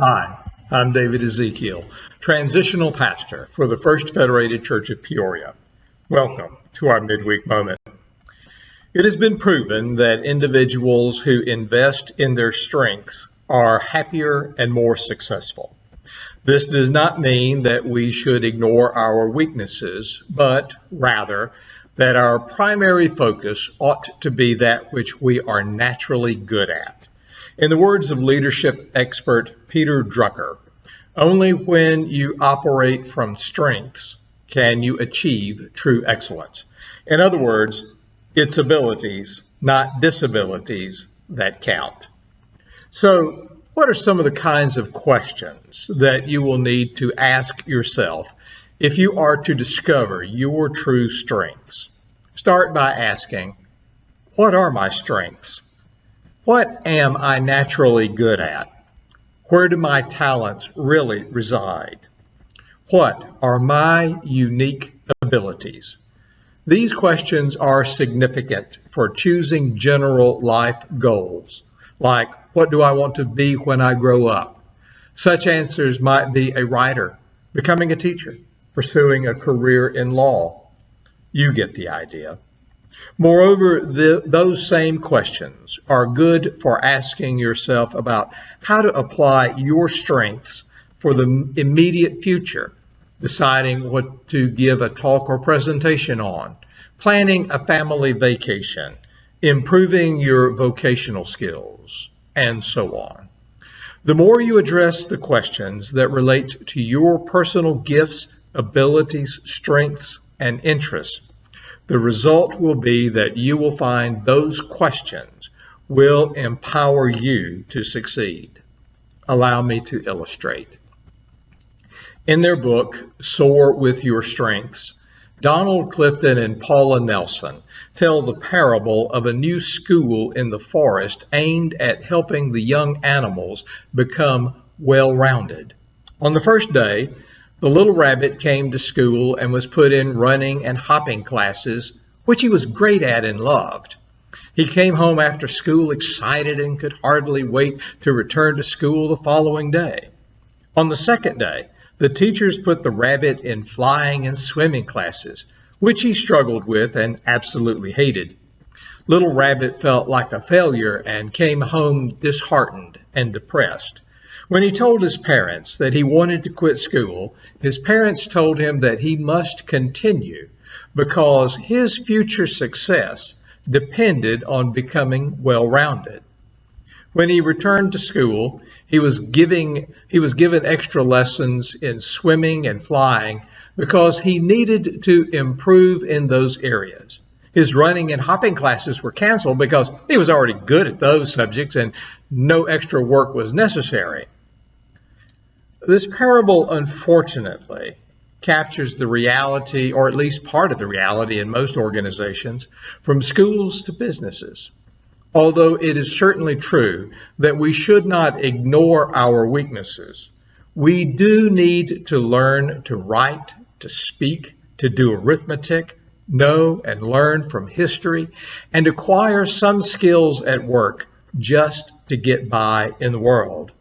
Hi, I'm David Ezekiel, transitional pastor for the First Federated Church of Peoria. Welcome to our midweek moment. It has been proven that individuals who invest in their strengths are happier and more successful. This does not mean that we should ignore our weaknesses, but rather that our primary focus ought to be that which we are naturally good at. In the words of leadership expert Peter Drucker, only when you operate from strengths can you achieve true excellence. In other words, it's abilities, not disabilities, that count. So, what are some of the kinds of questions that you will need to ask yourself if you are to discover your true strengths? Start by asking, what are my strengths? What am I naturally good at? Where do my talents really reside? What are my unique abilities? These questions are significant for choosing general life goals, like what do I want to be when I grow up? Such answers might be a writer, becoming a teacher, pursuing a career in law. You get the idea. Moreover, those same questions are good for asking yourself about how to apply your strengths for the immediate future, deciding what to give a talk or presentation on, planning a family vacation, improving your vocational skills, and so on. The more you address the questions that relate to your personal gifts, abilities, strengths, and interests, the result will be that you will find those questions will empower you to succeed. Allow me to illustrate. In their book, Soar with Your Strengths, Donald Clifton and Paula Nelson tell the parable of a new school in the forest aimed at helping the young animals become well-rounded. On the first day, the little rabbit came to school and was put in running and hopping classes, which he was great at and loved. He came home after school excited and could hardly wait to return to school the following day. On the second day, the teachers put the rabbit in flying and swimming classes, which he struggled with and absolutely hated. Little Rabbit felt like a failure and came home disheartened and depressed. When he told his parents that he wanted to quit school, his parents told him that he must continue because his future success depended on becoming well-rounded. When he returned to school, he was given extra lessons in swimming and flying because he needed to improve in those areas. His running and hopping classes were canceled because he was already good at those subjects and no extra work was necessary. This parable, unfortunately, captures the reality, or at least part of the reality in most organizations, from schools to businesses. Although it is certainly true that we should not ignore our weaknesses, we do need to learn to write, to speak, to do arithmetic, know and learn from history, and acquire some skills at work just to get by in the world.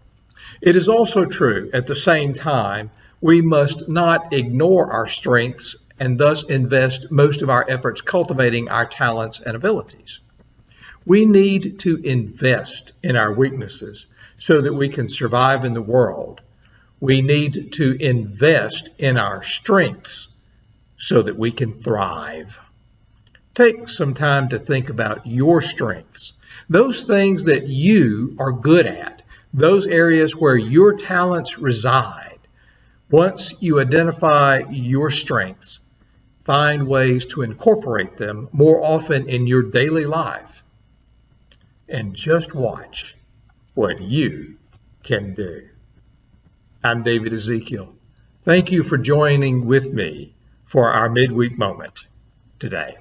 It is also true, at the same time, we must not ignore our strengths and thus invest most of our efforts cultivating our talents and abilities. We need to invest in our weaknesses so that we can survive in the world. We need to invest in our strengths so that we can thrive. Take some time to think about your strengths, those things that you are good at, those areas where your talents reside. Once you identify your strengths, find ways to incorporate them more often in your daily life. And just watch what you can do. I'm David Ezekiel. Thank you for joining with me for our midweek moment today.